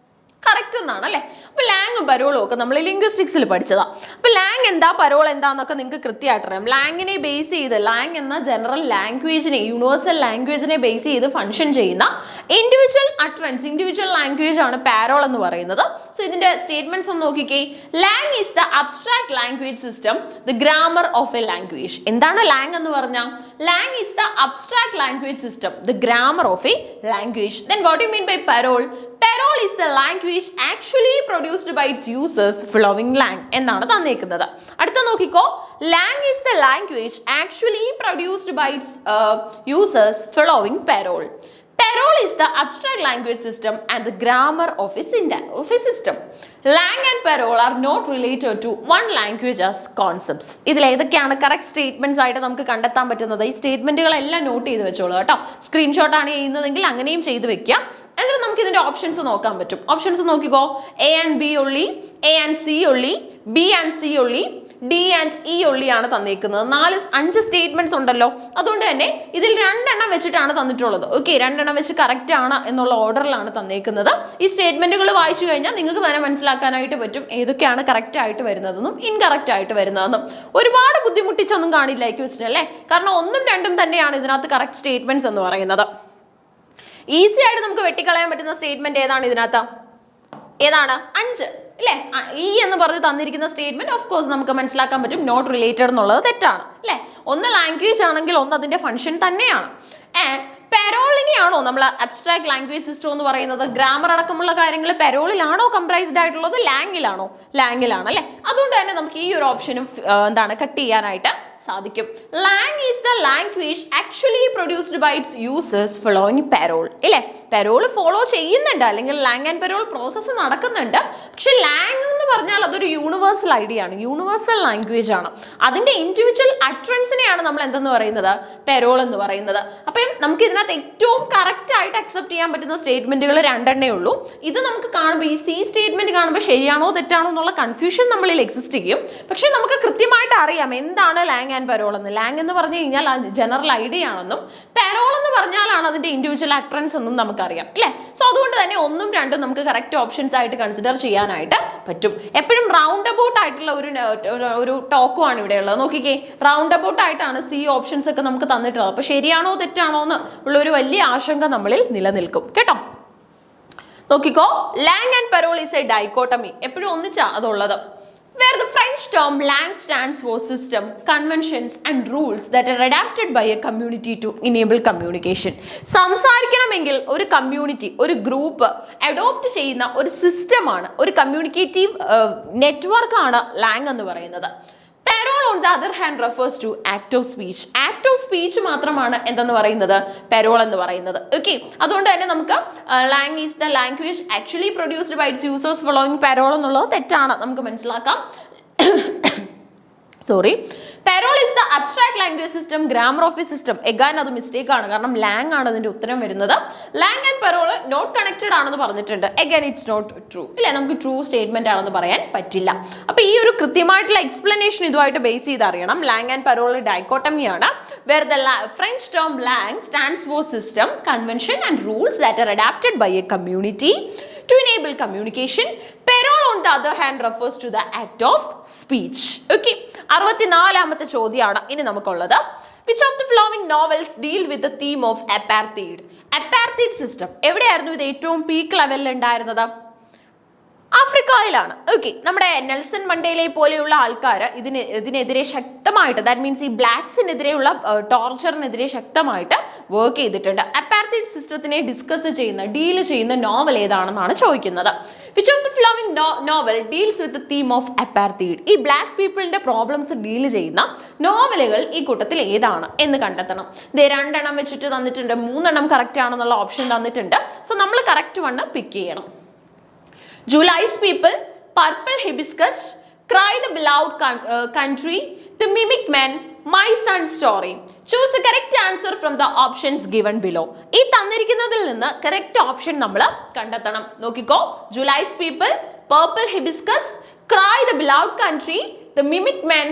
കറക്റ്റ് എന്നാണ് അല്ലേ. അപ്പൊ ലാങ്ങും പരോളും ഒക്കെ നമ്മൾ ലിംഗ്വിസ്റ്റിക്സിൽ പഠിച്ചതാ. അപ്പൊ ലാങ് എന്താ പരോൾ എന്താന്നൊക്കെ നിങ്ങൾക്ക് കൃത്യമായിട്ട് അറിയാം. ലാങ്ങിനെ ബേസ് ചെയ്ത്, ലാങ് എന്ന ജനറൽ ലാംഗ്വേജിനെ, യൂണിവേഴ്സൽ ലാംഗ്വേജിനെ ബേസ് ചെയ്ത് ഫംഗ്ഷൻ ചെയ്യുന്ന ഇൻഡിവിജ്വൽ അട്രൻസ്, ഇൻഡിവിജ്വൽ ലാംഗ്വേജ് ആണ് പാരോൾ എന്ന് പറയുന്നത്. സോ ഇതിന്റെ സ്റ്റേറ്റ്മെന്റ്സ് ഒന്ന് നോക്കിക്കേ. Langue is the abstract language system, the grammar of a language. എന്താണ് ലാങ് എന്ന് പറഞ്ഞാൽ? Langue is the abstract language system, the grammar of a language. Then what you mean by parole? Parole is the language actually produced by its users following lang എന്നാണ് തന്നിരിക്കുന്നത്. അടുത്ത നോക്കിക്കോ, lang is the language actually produced by its users following parole. Parole is the abstract language system and the grammar of a system. Lang and parole are not related to one language as concepts. ഇതിൽ ഏതൊക്കെയാണ് കറക്റ്റ് സ്റ്റേറ്റ്മെന്റ്സ് ആയിട്ട് നമുക്ക് കണ്ടെത്താൻ പറ്റുന്നത്? ഈ സ്റ്റേറ്റ്മെന്റുകളെല്ലാം നോട്ട് ചെയ്ത് വെച്ചോളൂ കേട്ടോ. സ്ക്രീൻഷോട്ട് ആണ് ചെയ്യുന്നതെങ്കിൽ അങ്ങനെയും ചെയ്ത് വെക്കാം. എന്നിട്ട് നമുക്ക് ഇതിന്റെ ഓപ്ഷൻസ് നോക്കാൻ പറ്റും. ഓപ്ഷൻസ് നോക്കിക്കോ. A and B only, A and C only, B and C only, D and E ഒള്ളിയാണ് തന്നിരിക്കുന്നത്. 5 സ്റ്റേറ്റ്മെന്റ്സ് ഉണ്ടല്ലോ. അതുകൊണ്ട് തന്നെ ഇതിൽ 2 എണ്ണം വെച്ചിട്ടാണ് തന്നിട്ടുള്ളത്. ഓക്കെ, 2 എണ്ണം വെച്ച് കറക്റ്റ് ആണ് എന്നുള്ള ഓർഡറിലാണ് തന്നിരിക്കുന്നത്. ഈ സ്റ്റേറ്റ്മെന്റുകൾ വായിച്ചു കഴിഞ്ഞാൽ നിങ്ങൾക്ക് തന്നെ മനസ്സിലാക്കാനായിട്ട് പറ്റും ഏതൊക്കെയാണ് കറക്റ്റ് ആയിട്ട് വരുന്നതെന്നും ഇൻകറക്റ്റ് ആയിട്ട് വരുന്നതെന്നും. ഒരുപാട് ബുദ്ധിമുട്ടിച്ചൊന്നും കാണില്ല ഈ ക്വസ്റ്റ്യൻ അല്ലേ. കാരണം 1ഉം 2ഉം തന്നെയാണ് ഇതിനകത്ത് കറക്റ്റ് സ്റ്റേറ്റ്മെന്റ്സ് എന്ന് പറയുന്നത്. ഈസി ആയിട്ട് നമുക്ക് വെട്ടിക്കളയാൻ പറ്റുന്ന സ്റ്റേറ്റ്മെന്റ് ഏതാണ് ഇതിനകത്ത്? ഏതാണ്? 5 അല്ലേ. ഈ എന്ന് പറഞ്ഞ് തന്നിരിക്കുന്ന സ്റ്റേറ്റ്മെന്റ് ഓഫ് കോഴ്സ് നമുക്ക് മനസ്സിലാക്കാൻ പറ്റും നോട്ട് റിലേറ്റഡ് എന്നുള്ളത് തെറ്റാണ് അല്ലേ. ഒന്ന് ലാംഗ്വേജ് ആണെങ്കിൽ ഒന്ന് അതിന്റെ ഫംഗ്ഷൻ തന്നെയാണ്. ആൻഡ് പെരോളിനെയാണോ നമ്മൾ അബ്സ്ട്രാക്ട് ലാംഗ്വേജ് സിസ്റ്റം എന്ന് പറയുന്നത്? ഗ്രാമർ അടക്കമുള്ള കാര്യങ്ങൾ പെരോളിലാണോ കംപ്രൈസ്ഡ് ആയിട്ടുള്ളത്? ലാങ്ങിലാണോ? ലാങ്ങിലാണ് അല്ലേ. അതുകൊണ്ട് തന്നെ നമുക്ക് ഈ ഒരു ഓപ്ഷനും എന്താണ് കട്ട് ചെയ്യാനായിട്ട് സാധിക്കും. Langue is the language actually produced by its users following parole ഇല്ലേ. പെരോൾ ഫോളോ ചെയ്യുന്നുണ്ട്, അല്ലെങ്കിൽ ലാങ് ആൻഡ് പെരോൾ പ്രോസസ്സ് നടക്കുന്നുണ്ട്. പക്ഷെ ലാങ് എന്ന് പറഞ്ഞാൽ അതൊരു യൂണിവേഴ്സൽ ഐഡിയ ആണ്, യൂണിവേഴ്സൽ ലാംഗ്വേജ് ആണ്. അതിന്റെ ഇൻഡിവിജ്വൽ അട്രൻസിനെയാണ് നമ്മൾ എന്തെന്ന് പറയുന്നത്? പെരോൾ എന്ന് പറയുന്നത്. അപ്പം നമുക്ക് ഇതിനകത്ത് ഏറ്റവും കറക്റ്റ് ആയിട്ട് അക്സെപ്റ്റ് ചെയ്യാൻ പറ്റുന്ന സ്റ്റേറ്റ്മെന്റുകൾ 2 എണ്ണേ ഉള്ളൂ. ഇത് നമുക്ക് കാണുമ്പോൾ ഈ സി സ്റ്റേറ്റ്മെന്റ് കാണുമ്പോൾ ശരിയാണോ തെറ്റാണോ എന്നുള്ള കൺഫ്യൂഷൻ നമ്മളിൽ എക്സിസ്റ്റ് ചെയ്യും. പക്ഷെ നമുക്ക് കൃത്യമായിട്ട് അറിയാം എന്താണ് ലാങ് ആൻഡ് പെരോൾ എന്ന്. ലാങ് എന്ന് പറഞ്ഞു കഴിഞ്ഞാൽ ജനറൽ ഐഡിയ ആണെന്നും പെരോൾ എന്ന് പറഞ്ഞാലാണ് അതിന്റെ ഇൻഡിവിജ്വൽ അട്രൻസ് എന്നും നമുക്കറിയാം അല്ലേ. സോ അതുകൊണ്ട് തന്നെ 1ഉം 2ഉം നമുക്ക് കറക്റ്റ് ഓപ്ഷൻസ് ആയിട്ട് കൺസിഡർ ചെയ്യാനായിട്ട് പറ്റും. എപ്പോഴും റൗണ്ട് അബൌട്ട് ആയിട്ടുള്ള ഒരു ടോക്കുമാണ് ഇവിടെ ഉള്ളത്. നോക്കിക്കേ, റൗണ്ട് അബൌട്ട് ആയിട്ടാണ് സി ഓപ്ഷൻസ് ഒക്കെ നമുക്ക് തന്നിട്ടുള്ളത്. അപ്പൊ ശരിയാണോ തെറ്റാണോ എന്ന് ഉള്ള ഒരു വലിയ ആശങ്ക നമ്മളിൽ നിലനിൽക്കും കേട്ടോ. നോക്കിക്കോ, langue and parole is a dichotomy, എപ്പോഴും ഒന്നിച്ചാ അതുള്ളത്. Where the French term lang stands for system, conventions and rules that are adapted by a community to enable communication. സംസാരിക്കണമെങ്കിൽ ഒരു കമ്മ്യൂണിറ്റി, ഒരു ഗ്രൂപ്പ് അഡോപ്റ്റ് ചെയ്യുന്ന ഒരു സിസ്റ്റമാണ്, ഒരു കമ്മ്യൂണിക്കേറ്റീവ് നെറ്റ്വർക്ക് ആണ് ലാങ് എന്ന് പറയുന്നത്. പെരോൾ on the other hand refers to act of speech. Act of speech മാത്രമാണ് എന്തെന്ന് പറയുന്നത് പെരോൾ എന്ന് പറയുന്നത്. ഓക്കെ, അതുകൊണ്ട് തന്നെ നമുക്ക് langue is the language actually produced by its users following parole എന്നുള്ളത് തെറ്റാണ്, നമുക്ക് മനസ്സിലാക്കാം. Sorry, parole is the abstract language system grammar of a system. Again അത് മിസ്റ്റേക്ക് ആണ്, കാരണം ലാങ് ആണ് അതിന്റെ ഉത്തരം വരുന്നത്. Langue and parole not connected ആണെന്ന് പറഞ്ഞിട്ടുണ്ട്. എഗാൻ ഇറ്റ്സ് നോട്ട് ട്രൂ, ഇല്ലേ? നമുക്ക് ട്രൂ സ്റ്റേറ്റ്മെന്റ് ആണെന്ന് പറയാൻ പറ്റില്ല. അപ്പൊ ഈ ഒരു കൃത്യമായിട്ടുള്ള എക്സ്പ്ലനേഷൻ ഇതുമായിട്ട് ബേസ് ചെയ്ത് അറിയണം. ലാങ് ആൻഡ് പെരോൾ ഡൈക്കോട്ടമിയാണ്. Where the French term langue stands for system, convention and rules that are adapted by a community to enable communication. Parole on the other hand refers to the act of speech. Okay, 64ാമത്തെ ചോദ്യമാണ് ഇനി നമുക്കുള്ളത്. Which of the following novels deal with the theme of apartheid? Apartheid system എവിടെയായിരുന്നു ഇത് ഏറ്റവും പീക്ക് ലെവലിൽ ഉണ്ടായിരുന്നത്? ആഫ്രിക്കയിലാണ്. ഓക്കെ, നമ്മുടെ നെൽസൺ മണ്ടേലയെ പോലെയുള്ള ആൾക്കാർ ഇതിനെതിരെ ശക്തമായിട്ട്, ദാറ്റ് മീൻസ് ഈ ബ്ലാക്സിനെതിരെയുള്ള ടോർച്ചറിനെതിരെ ശക്തമായിട്ട് വർക്ക് ചെയ്തിട്ടുണ്ട്. അപ്പാർത്തൈഡ് സിസ്റ്റത്തിനെ ഡീൽ ചെയ്യുന്ന നോവൽ ഏതാണെന്നാണ് ചോദിക്കുന്നത്. Which of the following novel deals with the theme of apartheid? ഈ ബ്ലാക്ക് പീപ്പിളിന്റെ പ്രോബ്ലംസ് ഡീൽ ചെയ്യുന്ന നോവലുകൾ ഈ കൂട്ടത്തിൽ ഏതാണ് എന്ന് കണ്ടെത്തണം. ഇത് 2 എണ്ണം വെച്ചിട്ട് തന്നിട്ടുണ്ട്, 3 എണ്ണം കറക്റ്റ് ആണെന്നുള്ള ഓപ്ഷൻ തന്നിട്ടുണ്ട്. സോ നമ്മൾ കറക്റ്റ് വണ്ണം പിക്ക് ചെയ്യണം. July's People, Purple Hibiscus, Cry the Beloved Country, The Mimic Men, My Son's Story. Choose the correct answer from the options given below. ഈ തന്നിരിക്കുന്നതിൽ നിന്ന് കറക്റ്റ് ഓപ്ഷൻ നമ്മൾ കണ്ടെത്തണം. നോക്കിക്കോ, July's People, Purple Hibiscus, Cry the Beloved Country, The Mimic Men,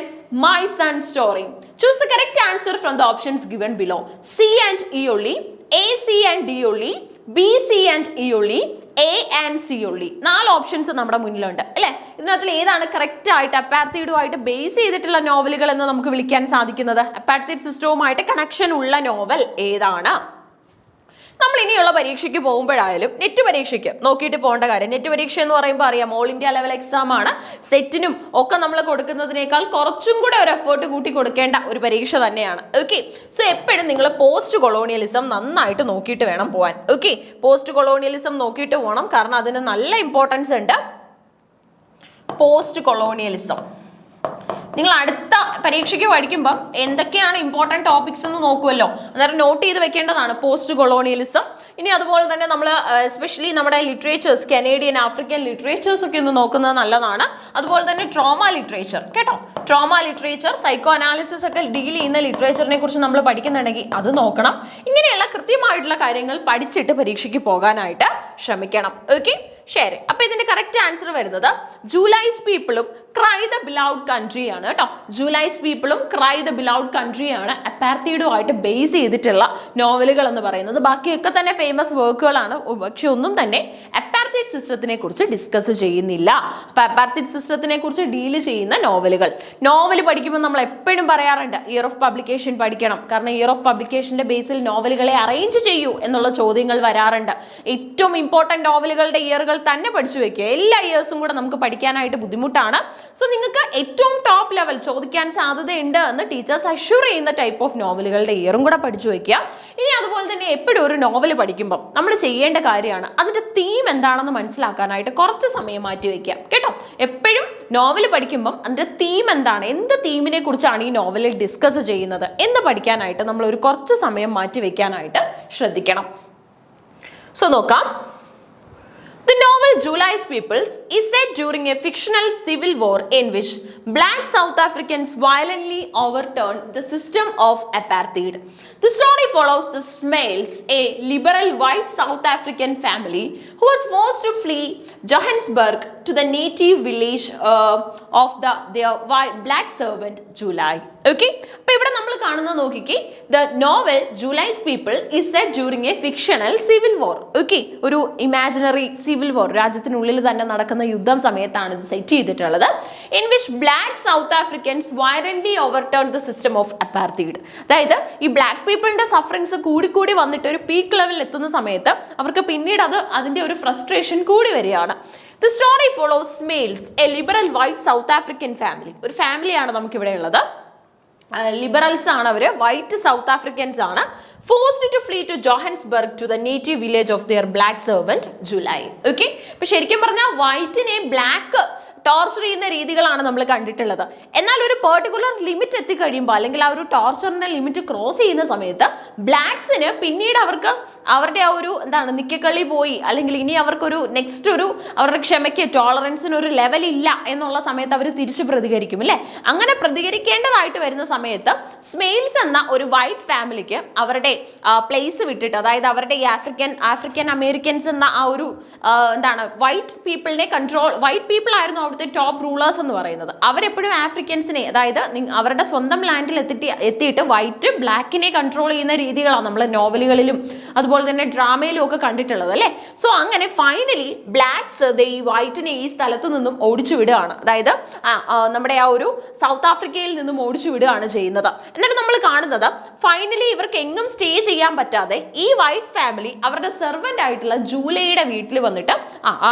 My Son's Story. Choose the correct answer from the options given below. C and E only, A, C and D only, B, C and E only, A and C only. 4 options നമ്മുടെ മുന്നിലുണ്ട്, അല്ലേ? ഇതിനകത്തിൽ ഏതാണ് കറക്റ്റ് ആയിട്ട് അപ്പാർത്തൈഡുമായിട്ട് ബേസ് ചെയ്തിട്ടുള്ള നോവലുകൾ എന്ന് നമുക്ക് വിളിക്കാൻ സാധിക്കുന്നത്? അപ്പാർത്തൈഡ് സിസ്റ്റവുമായിട്ട് കണക്ഷൻ ഉള്ള നോവൽ ഏതാണ്? നമ്മൾ ഇനിയുള്ള പരീക്ഷയ്ക്ക് പോകുമ്പോഴായാലും നെറ്റ് പരീക്ഷയ്ക്ക് നോക്കിയിട്ട് പോകേണ്ട കാര്യം. നെറ്റ് പരീക്ഷ എന്ന് പറയുമ്പോൾ അറിയാം, ഓൾ ഇന്ത്യ ലെവൽ എക്സാം ആണ്. സെറ്റിനും ഒക്കെ നമ്മൾ കൊടുക്കുന്നതിനേക്കാൾ കുറച്ചും കൂടെ ഒരു എഫേർട്ട് കൂട്ടി കൊടുക്കേണ്ട ഒരു പരീക്ഷ തന്നെയാണ്. ഓക്കെ, സോ എപ്പോഴും നിങ്ങൾ പോസ്റ്റ് കൊളോണിയലിസം നന്നായിട്ട് നോക്കിയിട്ട് വേണം പോകാൻ. ഓക്കെ, പോസ്റ്റ് കൊളോണിയലിസം നോക്കിയിട്ട് പോകണം, കാരണം അതിന് നല്ല ഇമ്പോർട്ടൻസ് ഉണ്ട്. പോസ്റ്റ് കൊളോണിയലിസം നിങ്ങൾ അടുത്ത പരീക്ഷയ്ക്ക് പഠിക്കുമ്പോൾ എന്തൊക്കെയാണ് ഇമ്പോർട്ടൻറ്റ് ടോപ്പിക്സ് എന്ന് നോക്കുമല്ലോ, അന്നേരം നോട്ട് ചെയ്ത് വെക്കേണ്ടതാണ് പോസ്റ്റ് കൊളോണിയലിസം. ഇനി അതുപോലെ തന്നെ നമ്മൾ എസ്പെഷ്യലി നമ്മുടെ ലിറ്ററേച്ചേഴ്സ്, കനേഡിയൻ, ആഫ്രിക്കൻ ലിറ്ററേച്ചേഴ്സ് ഒക്കെ ഒന്ന് നോക്കുന്നത് നല്ലതാണ്. അതുപോലെ തന്നെ ട്രോമ ലിറ്ററേച്ചർ, കേട്ടോ, ട്രോമ ലിറ്ററേച്ചർ, സൈക്കോ അനാലിസിസ് ഒക്കെ ഡീൽ ചെയ്യുന്ന ലിറ്ററേച്ചറിനെ കുറിച്ച് നമ്മൾ പഠിക്കുന്നുണ്ടെങ്കിൽ അത് നോക്കണം. ഇങ്ങനെയുള്ള കൃത്യമായിട്ടുള്ള കാര്യങ്ങൾ പഠിച്ചിട്ട് പരീക്ഷയ്ക്ക് പോകാനായിട്ട് ശ്രമിക്കണം. ഓക്കെ, ശരി. അപ്പൊ ഇതിന്റെ കറക്റ്റ് ആൻസർ വരുന്നത് ജൂലൈസ് പീപ്പിളും ക്രൈ ദ ബിലൗഡ് കൺട്രി ആണ്, കേട്ടോ. ജൂലൈസ് പീപ്പിളും ക്രൈ ദ ബിലൗഡ് കൺട്രി ആണ് അപ്പാർത്തൈഡുമായിട്ട് ബേസ് ചെയ്തിട്ടുള്ള നോവലുകൾ എന്ന് പറയുന്നത്. ബാക്കിയൊക്കെ തന്നെ ഫേമസ് വർക്കുകളാണ്, പക്ഷെ ഒന്നും തന്നെ അപ്പാർത്തൈഡ് സിസ്റ്റത്തിനെ കുറിച്ച് ഡിസ്കസ് ചെയ്യുന്നില്ല. അപ്പൊ അപ്പാർത്തൈഡ് സിസ്റ്റത്തിനെ കുറിച്ച് ഡീൽ ചെയ്യുന്ന നോവൽ പഠിക്കുമ്പോൾ നമ്മൾ എപ്പോഴും പറയാറുണ്ട് ഇയർ ഓഫ് പബ്ലിക്കേഷൻ പഠിക്കണം, കാരണം ഇയർ ഓഫ് പബ്ലിക്കേഷന്റെ ബേസിൽ നോവലുകളെ അറേഞ്ച് ചെയ്യൂ എന്നുള്ള ചോദ്യങ്ങൾ വരാറുണ്ട്. ഏറ്റവും ഇമ്പോർട്ടൻറ്റ് നോവലുകളുടെ ഇയറുകൾ തന്നെ പഠിച്ചു വെക്കുക. എല്ലാ ഇയേഴ്സും കൂടെ നമുക്ക് പഠിക്കാനായിട്ട് ബുദ്ധിമുട്ടാണ്. സോ നിങ്ങൾക്ക് ഏറ്റവും ടോപ്പ് ലെവൽ ചോദിക്കാൻ സാധ്യതയുണ്ട് എന്ന് ടീച്ചേഴ്സ് അഷ്യൂർ ചെയ്യുന്ന ടൈപ്പ് ഓഫ് നോവലുകളുടെ ഇയറും കൂടെ പഠിച്ചു വെക്കുക. ഇനി അതുപോലെ തന്നെ എപ്പോഴും ഒരു നോവൽ പഠിക്കുമ്പോൾ നമ്മൾ ചെയ്യേണ്ട കാര്യമാണ് അതിന്റെ തീം എന്താണെന്ന് മനസ്സിലാക്കാനായിട്ട് കുറച്ച് സമയം മാറ്റി വെക്കുക, കേട്ടോ. എപ്പോഴും നോവൽ പഠിക്കുമ്പം അതിന്റെ തീം എന്താണ്, എന്ത് തീമിനെ കുറിച്ചാണ് ഈ നോവലിൽ ഡിസ്കസ് ചെയ്യുന്നത് എന്ന് പഠിക്കാനായിട്ട് നമ്മൾ ഒരു കുറച്ച് സമയം മാറ്റി വെക്കാനായിട്ട് ശ്രദ്ധിക്കണം. സോ നോക്കാം. The novel July's Peoples is set during a fictional civil war in which black South Africans violently overturned the system of apartheid. The story follows the Smails, a liberal white South African family who was forced to flee Johannesburg to the native village of their black servant July. Okay, അപ്പോൾ ഇവിടെ നമ്മൾ കാണുന്നത് നോക്കിക്കേ, the novel July's people is set during a fictional civil war. Okay, ഒരു ഇമാജിനറി സിവിൽ വാർ, രാജ്യത്തിനുള്ളിൽ തന്നെ നടക്കുന്ന യുദ്ധം സമയത്താണ് ഇത് സെറ്റ് ചെയ്തിട്ടുള്ളത്. In which black South Africans violently overturn the system of apartheid. അതായത് ഈ ബ്ലാക്ക് പീപ്പിളിന്റെ സഫറിങ്സ് കൂടി വന്നിട്ട് ഒരു പീക്ക് ലെവലിൽ എത്തുന്ന സമയത്ത് അവർക്ക് പിന്നീട് അതിന്റെ ഒരു ഫ്രസ്ട്രേഷൻ കൂടി വരികയാണ്. The story follows Smails, a liberal white South African family. ഒരു ഫാമിലിയാണ് നമുക്കിവിടെ ഉള്ളത്. ലിബറൽസ് ആണ് അവര്, വൈറ്റ് സൗത്ത് ആഫ്രിക്കൻസ് ആണ്. Forced to flee to Johannesburg to the native village of their black servant July. Okay, അപ്പൊ ശരിക്കും പറഞ്ഞാൽ വൈറ്റിനെ ബ്ലാക്ക് ടോർച്ചർ ചെയ്യുന്ന രീതികളാണ് നമ്മൾ കണ്ടിട്ടുള്ളത്. എന്നാൽ ഒരു പെർട്ടിക്കുലർ ലിമിറ്റ് എത്തിക്കഴിയുമ്പോൾ അല്ലെങ്കിൽ ആ ഒരു ടോർച്ചറിന്റെ ലിമിറ്റ് ക്രോസ് ചെയ്യുന്ന സമയത്ത് ബ്ലാക്സിന് പിന്നീട് അവരുടെ ആ ഒരു എന്താണ് നിക്കക്കളി പോയി, അല്ലെങ്കിൽ ഇനി അവർക്കൊരു നെക്സ്റ്റ് ഒരു അവരുടെ ക്ഷമയ്ക്ക് ടോളറൻസിന് ഒരു ലെവൽ ഇല്ല എന്നുള്ള സമയത്ത് അവർ തിരിച്ചു പ്രതികരിക്കും അല്ലേ. അങ്ങനെ പ്രതികരിക്കേണ്ടതായിട്ട് വരുന്ന സമയത്ത് സ്മെയിൽസ് എന്ന ഒരു വൈറ്റ് ഫാമിലിക്ക് അവരുടെ പ്ലേസ് വിട്ടിട്ട്, അതായത് അവരുടെ ഈ ആഫ്രിക്കൻ അമേരിക്കൻസ് എന്ന ആ ഒരു എന്താണ് വൈറ്റ് പീപ്പിളിനെ വൈറ്റ് പീപ്പിൾ ആയിരുന്നു അവിടുത്തെ ടോപ്പ് റൂളേഴ്സ് എന്ന് പറയുന്നത്. അവരെപ്പോഴും ആഫ്രിക്കൻസിനെ, അതായത് അവരുടെ സ്വന്തം ലാൻഡിൽ എത്തിയിട്ട് വൈറ്റ് ബ്ലാക്കിനെ കൺട്രോൾ ചെയ്യുന്ന രീതികളാണ് നമ്മൾ നോവലുകളിലും അതുപോലെ തന്നെ ഡ്രാമയിലും ഒക്കെ കണ്ടിട്ടുള്ളത് അല്ലേ. സോ അങ്ങനെ ഫൈനലി ബ്ലാക്സ് ഈ വൈറ്റിനെ ഈ സ്ഥലത്ത് നിന്നും ഓടിച്ചു വിടുകയാണ്, അതായത് നമ്മുടെ ആ ഒരു സൗത്ത് ആഫ്രിക്കയിൽ നിന്നും ഓടിച്ചു വിടുകയാണ് ചെയ്യുന്നത്. എന്നിട്ട് നമ്മൾ കാണുന്നത് ഫൈനലി ഇവർക്ക് എങ്ങും സ്റ്റേ ചെയ്യാൻ പറ്റാതെ ഈ വൈറ്റ് ഫാമിലി അവരുടെ സെർവന്റ് ആയിട്ടുള്ള ജൂലൈയുടെ വീട്ടിൽ വന്നിട്ട്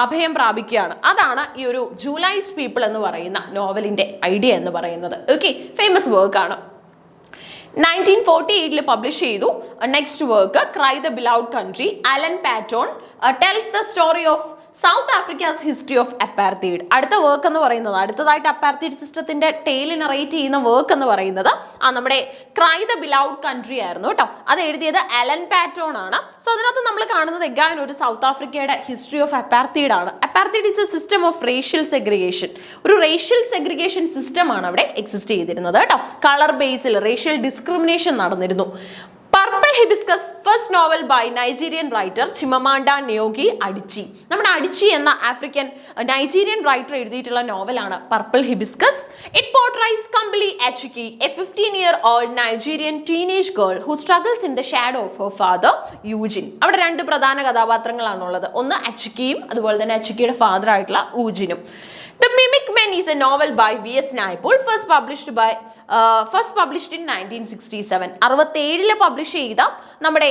അഭയം പ്രാപിക്കുകയാണ്. അതാണ് ഈ ഒരു ജൂലൈസ് പീപ്പിൾ എന്ന് പറയുന്ന നോവലിന്റെ ഐഡിയ എന്ന് പറയുന്നത്. ഓക്കെ, ഫേമസ് വർക്ക് ആണ്. 1948 പബ്ലിഷ് ചെയ്തു. Next work cry the beloved country. Alan Paton tells the story of South Africa's history of apartheid. അടുത്ത വർക്ക് എന്ന് പറയുന്നത്, അടുത്തതായിട്ട് അപ്പാർത്തൈഡ് സിസ്റ്റത്തിന്റെ ടെയിൽ നറേറ്റ് ചെയ്യുന്ന വർക്ക് എന്ന് പറയുന്നത് നമ്മുടെ ക്രൈ ദ ബിലൗഡ് കൺട്രി ആയിരുന്നു കേട്ടോ. അത് എഴുതിയത് അലൻ പാറ്റോൺ ആണ്. സോ അതിനകത്ത് നമ്മൾ കാണുന്നത് എഗൈൻ ഒരു സൗത്ത് ആഫ്രിക്കയുടെ ഹിസ്റ്ററി ഓഫ് അപ്പാർത്തൈഡ് ആണ്. Apartheid is a system of racial segregation. ഒരു റേഷ്യൽ സെഗ്രിഗേഷൻ സിസ്റ്റം ആണ് അവിടെ എക്സിസ്റ്റ് ചെയ്തിരുന്നത് കേട്ടോ. കളർ ബേസിൽ റേഷ്യൽ ഡിസ്ക്രിമിനേഷൻ നടന്നിരുന്നു. Purple hibiscus, first novel by Nigerian writer Chimamanda Ngozi Adichie. നമ്മുടെ അഡിച്ചി എന്ന ആഫ്രിക്കൻ നൈജീരിയൻ റൈറ്റർ എഴുതിയിട്ടുള്ള നോവലാണ് purple hibiscus. It portrays Kambili Achike, a 15-year-old Nigerian teenage girl who struggles in the shadow of her father Eugene. അവിടെ രണ്ട് പ്രധാന കഥാപാത്രങ്ങളാണുള്ളത്, ഒന്ന് അച്ചുക്കിയും അതുപോലെ തന്നെ അച്ചുക്കിയുടെ ഫാദർ ആയിട്ടുള്ള ഊജിനും. The Mimic Men is a novel by V.S. Naipaul, first published in 1967. 67 publish ചെയ്ത നമ്മുടെ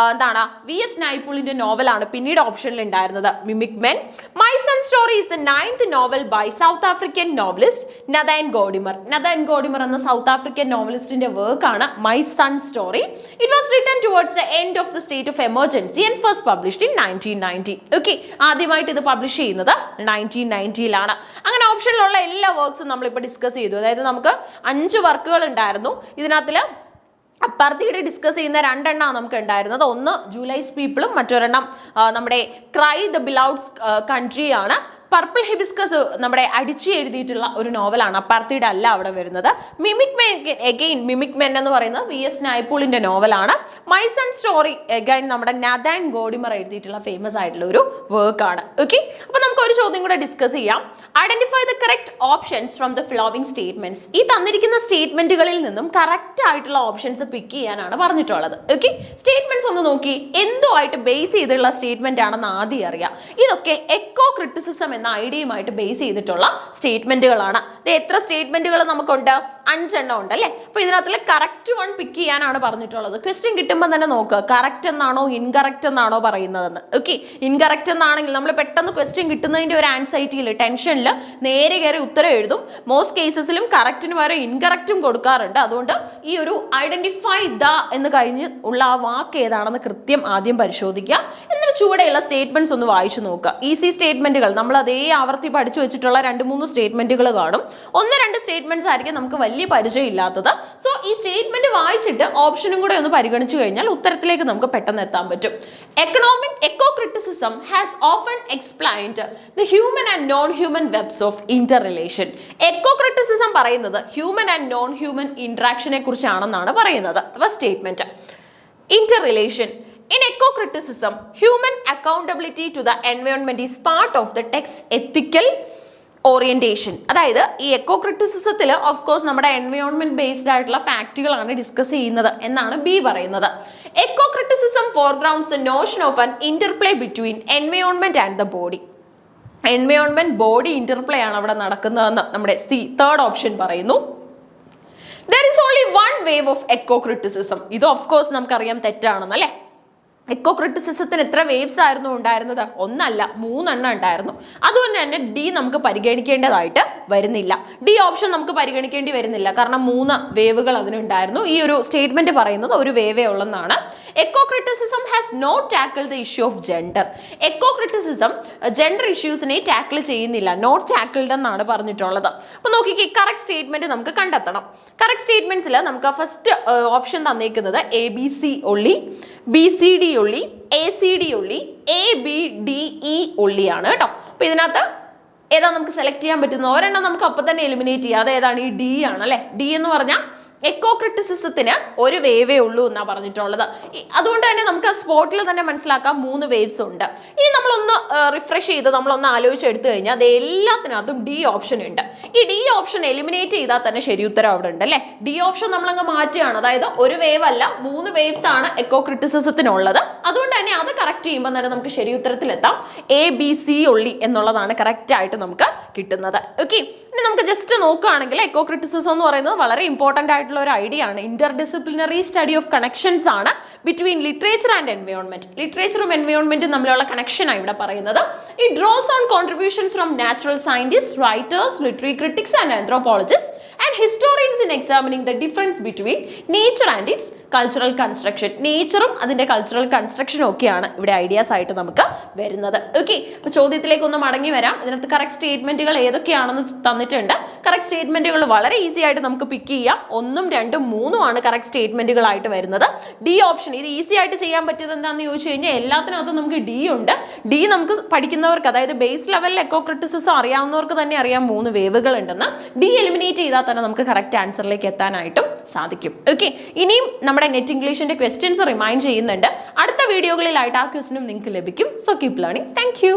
എന്താണ് V.S. നൈപൂളിന്റെ നോവലാണ് പിന്നീട് ഓപ്ഷനിൽ ഉണ്ടായിരുന്നത് mimic men. My son story is the 9th novel by South African novelist Nadine Gordimer. Nadine Gordimer എന്ന സൗത്ത് ആഫ്രിക്കൻ നോവലിസ്റ്റിന്റെ വർക്കാണ് my son story. It was written towards the end of the state of emergency and first published in 1990. Okay, ആദ്യമായിട്ട് ഇത് പബ്ലിഷ് ചെയ്യുന്നത് 1990-ലാണ്. അങ്ങനെ ഓപ്ഷനിലുള്ള എല്ലാ വർക്ക്സും നമ്മളിപ്പോൾ ഡിസ്കസ് ചെയ്തു. അതായത് നമുക്ക് 5 വർക്കുകൾ ഉണ്ടായിരുന്നു. ഇതിനകത്തിൽ അപ്പാർത്തൈഡ് ഡിസ്കസ് ചെയ്യുന്ന 2 എണ്ണമാണ് നമുക്ക് ഉണ്ടായിരുന്നത്. ഒന്ന് ജൂലൈസ് പീപ്പിളും മറ്റൊരെണ്ണം നമ്മുടെ ക്രൈ ദ ബിലൗഡ് കൺട്രിയാണ്. പർപ്പിൾ ഹിബിസ്കസ് നമ്മുടെ അടിച്ചു എഴുതിയിട്ടുള്ള ഒരു നോവലാണ്, അപ്പാർത്തൈഡ് അല്ല അവിടെ വരുന്നത്. Mimic men, again mimic men എന്ന് പറയുന്നത് V.S. നൈപൂളിന്റെ നോവലാണ്. മൈ സൺ സ്റ്റോറി എഗൈൻ നമ്മുടെ നഥാൻ ഗോഡിമർ എഴുതിയിട്ടുള്ള ഫേമസ് ആയിട്ടുള്ള ഒരു വർക്കാണ്. ഓക്കെ, അപ്പൊ നമുക്ക് ഒരു ചോദ്യം കൂടെ ഡിസ്കസ് ചെയ്യാം. Identify the correct options from the following statements. ഈ തന്നിരിക്കുന്ന സ്റ്റേറ്റ്മെന്റുകളിൽ നിന്നും കറക്റ്റ് ആയിട്ടുള്ള ഓപ്ഷൻസ് പിക്ക് ചെയ്യാനാണ് പറഞ്ഞിട്ടുള്ളത്. ഓക്കെ, സ്റ്റേറ്റ്മെന്റ്സ് ഒന്ന് നോക്കി, എന്തുമായിട്ട് ബേസ് ചെയ്തിട്ടുള്ള സ്റ്റേറ്റ്മെന്റ് ആണെന്ന് ആദ്യം അറിയാം. ഇതൊക്കെ എക്കോ ക്രിറ്റിസിസം എന്ന ഐഡിയയുമായിട്ട് ബേസ് ചെയ്തിട്ടുള്ള സ്റ്റേറ്റ്മെന്റുകളാണ്. എത്ര സ്റ്റേറ്റ്മെന്റുകൾ നമുക്കുണ്ട്? 5 എണ്ണം ഉണ്ട് അല്ലേ. അപ്പൊ ഇതിനകത്തിൽ കറക്റ്റ് വൺ പിക്ക് ചെയ്യാനാണ് പറഞ്ഞിട്ടുള്ളത്. ക്വസ്റ്റ്യൻ കിട്ടുമ്പോൾ തന്നെ നോക്കുക, കറക്റ്റ് എന്നാണോ ഇൻകറക്റ്റ് എന്നാണോ പറയുന്നതെന്ന്. ഓക്കെ, ഇൻകറക്റ്റ് എന്നാണെങ്കിൽ നമ്മൾ പെട്ടെന്ന് ക്വസ്റ്റ്യൻ കിട്ടുന്നതിന്റെ ഒരു ആൻസൈറ്റിയിൽ ടെൻഷനിൽ നേരെ കയറി ഉത്തരം എഴുതും. മോസ്റ്റ് കേസസിലും കറക്റ്റിന് പകരം ഇൻകറക്റ്റും കൊടുക്കാറുണ്ട്. അതുകൊണ്ട് ഈ ഒരു ഐഡന്റിഫൈ ദ എന്ന് കഴിഞ്ഞ് ഉള്ള ആ വാക്ക് ഏതാണെന്ന് കൃത്യം ആദ്യം പരിശോധിക്കുക. എന്നിട്ട് ചുവടെയുള്ള സ്റ്റേറ്റ്മെന്റ്സ് ഒന്ന് വായിച്ചു നോക്കുക. ഈസി സ്റ്റേറ്റ്മെന്റുകൾ നമ്മൾ അതേ ആവർത്തി പഠിച്ചു വെച്ചിട്ടുള്ള 2-3 സ്റ്റേറ്റ്മെന്റുകൾ കാണും. 1-2 സ്റ്റേറ്റ്മെന്റ്സ് ആയിരിക്കും നമുക്ക് വലിയ പരിചയം ഇല്ലാത്തത്. സോ ഈ സ്റ്റേറ്റ്മെന്റ് വായിച്ചിട്ട് ഓപ്ഷനും കൂടെ ഒന്ന് പരിഗണിച്ചു കഴിഞ്ഞാൽ ഉത്തരത്തിലേക്ക് നമുക്ക് പെട്ടെന്ന് എത്താൻ പറ്റും. Economic eco criticism has often explained the human and non human webs of inter relation. Eco criticism പറയുന്നത് ഹ്യൂമൻ ആൻഡ് നോൺ ഹ്യൂമൻ ഇന്ററാക്ഷനെ കുറിച്ചാണെന്നാണ് പറയുന്നത്. Statement inter relation. In eco-criticism, human accountability to the environment is part of the text ethical orientation. അതായത് ഈ എക്കോ ക്രിറ്റിസിസത്തിൽ ഓഫ് കോഴ്സ് നമ്മുടെ എൻവയോൺമെന്റ് ബേസ്ഡ് ആയിട്ടുള്ള ഫാക്റ്റുകളാണ് ഡിസ്കസ് ചെയ്യുന്നത് എന്നാണ് ബി പറയുന്നത്. Eco criticism foregrounds the notion of an interplay between environment and the body. Environment body interplay ആണ് അവിടെ നടക്കുന്നതെന്ന് നമ്മുടെ സി, തേർഡ് ഓപ്ഷൻ പറയുന്നു. There is only one wave of eco criticism. ഇത് ഓഫ് കോഴ്സ് നമുക്കറിയാം തെറ്റാണെന്നല്ലേ. എക്കോ ക്രിറ്റിസിസത്തിന് എത്ര വേവ്സ് ആയിരുന്നു ഉണ്ടായിരുന്നത്? ഒന്നല്ല, 3 എണ്ണം ഉണ്ടായിരുന്നു. അതുകൊണ്ട് തന്നെ ഡി നമുക്ക് പരിഗണിക്കേണ്ടതായിട്ട് വരുന്നില്ല. ഡി ഓപ്ഷൻ നമുക്ക് പരിഗണിക്കേണ്ടി വരുന്നില്ല, കാരണം 3 വേവുകൾ അതിനുണ്ടായിരുന്നു. ഈ ഒരു സ്റ്റേറ്റ്മെന്റ് പറയുന്നത് ഒരു വേവേ ഉള്ളെന്നാണ്. Eco criticism has not tackle the issue of gender. Eco criticism gender ഇഷ്യൂസിനെ ടാക്കിൾ ചെയ്യുന്നില്ല, നോട്ട് ടാക്കിൾഡ് എന്നാണ് പറഞ്ഞിട്ടുള്ളത്. അപ്പൊ നോക്കിക്കേ, കറക്റ്റ് സ്റ്റേറ്റ്മെന്റ് നമുക്ക് കണ്ടെത്തണം. കറക്റ്റ് സ്റ്റേറ്റ്മെന്റ്സിൽ നമുക്ക് ഫസ്റ്റ് ഓപ്ഷൻ തന്നേക്കുന്നത് ABC only, BCD only, ACD only, ABDE ഒള്ളിയാണ് കേട്ടോ. അപ്പൊ ഇതിനകത്ത് ഏതാ നമുക്ക് സെലക്ട് ചെയ്യാൻ പറ്റുന്ന ഒരെണ്ണം നമുക്ക് അപ്പൊ തന്നെ എലിമിനേറ്റ് ചെയ്യാം. അത് ഏതാണ്? ഈ ഡി ആണ് അല്ലെ. ഡി എന്ന് പറഞ്ഞാൽ എക്കോ ക്രിറ്റിസിസത്തിന് ഒരു വേവേ ഉള്ളൂ എന്നാ പറഞ്ഞിട്ടുള്ളത്. അതുകൊണ്ട് തന്നെ നമുക്ക് ആ സ്പോട്ടിൽ തന്നെ മനസ്സിലാക്കാം 3 വേവ്സ് ഉണ്ട്. ഇനി നമ്മളൊന്ന് റിഫ്രഷ് ചെയ്ത് നമ്മളൊന്ന് ആലോചിച്ചെടുത്തു കഴിഞ്ഞാൽ അത് എല്ലാത്തിനകത്തും ഡി ഓപ്ഷൻ ഉണ്ട്. ഈ ഡി ഓപ്ഷൻ എലിമിനേറ്റ് ചെയ്താൽ തന്നെ ശരി ഉത്തരം അവിടെ ഉണ്ട് അല്ലെ. ഡി ഓപ്ഷൻ നമ്മളങ്ങ് മാറ്റുകയാണ്, അതായത് ഒരു വേവ് അല്ല 3 വേവ്സ് ആണ് എക്കോ ക്രിറ്റിസിസത്തിനുള്ളത്. അതുകൊണ്ട് തന്നെ അത് കറക്റ്റ് ചെയ്യുമ്പോൾ തന്നെ നമുക്ക് ശരി ഉത്തരത്തിലെത്താം. ABC ഒള്ളി എന്നുള്ളതാണ് കറക്റ്റ് ആയിട്ട് നമുക്ക് കിട്ടുന്നത്. ഓക്കെ, ഇനി നമുക്ക് ജസ്റ്റ് നോക്കുകയാണെങ്കിൽ എക്കോ ക്രിറ്റിസിസം എന്ന് പറയുന്നത് വളരെ ഇമ്പോർട്ടന്റ് ആയിട്ടുള്ള ഒരു ഐഡിയ ആണ്. ഇന്റർഡിസിപ്ലിനറി സ്റ്റഡി ഓഫ് കണക്ഷൻസ് ആണ് ബിറ്റ്വീൻ ലിറ്ററേച്ചർ ആൻഡ് എൻവയോൺമെന്റ്. ലിറ്ററേച്ചറും എൻവയോൺമെന്റും തമ്മിലുള്ള കണക്ഷൻ ആണ് ഇവിടെ പറയുന്നത്. It draws on contributions from natural scientist, writers, literary critics and anthropologist and historians in examining the difference between nature and its cultural construction. നേച്ചറും അതിന്റെ കൾച്ചറൽ കൺസ്ട്രക്ഷനും ഒക്കെയാണ് ഇവിടെ ഐഡിയാസ് ആയിട്ട് നമുക്ക് വരുന്നത്. ഓക്കെ, അപ്പൊ ചോദ്യത്തിലേക്ക് ഒന്ന് മടങ്ങി വരാം. ഇതിനകത്ത് കറക്റ്റ് സ്റ്റേറ്റ്മെന്റുകൾ ഏതൊക്കെയാണെന്ന് തന്നിട്ടുണ്ട്. കറക്റ്റ് സ്റ്റേറ്റ്മെന്റുകൾ വളരെ ഈസി ആയിട്ട് നമുക്ക് പിക്ക് ചെയ്യാം. 1, 2, 3 ആണ് കറക്റ്റ് സ്റ്റേറ്റ്മെന്റുകളായിട്ട് വരുന്നത്. ഡി ഓപ്ഷൻ ഇത് ഈസി ആയിട്ട് ചെയ്യാൻ പറ്റിയത് എന്താണെന്ന് ചോദിച്ചു കഴിഞ്ഞാൽ എല്ലാത്തിനകത്തും നമുക്ക് ഡി ഉണ്ട്. ഡി നമുക്ക് പഠിക്കുന്നവർക്ക്, അതായത് ബേസ് ലെവലിൽ എക്കോ ക്രിറ്റിസിസം അറിയാവുന്നവർക്ക് തന്നെ അറിയാം 3 വേവുകൾ ഉണ്ടെന്ന്. ഡി എലിമിനേറ്റ് ചെയ്താൽ തന്നെ നമുക്ക് കറക്റ്റ് ആൻസറിലേക്ക് എത്താനായിട്ടും സാധിക്കും. ഓക്കെ, ഇനിയും നമ്മുടെ നെറ്റ് ഇംഗ്ലീഷിന്റെ ക്വസ്റ്റ്യൻസ് റിമൈൻഡ് ചെയ്യുന്നുണ്ട്. അടുത്ത വീഡിയോകളിലായിട്ട് ആ ക്വസ്റ്റ്യനും നിങ്ങൾക്ക് ലഭിക്കും. So keep learning. Thank you.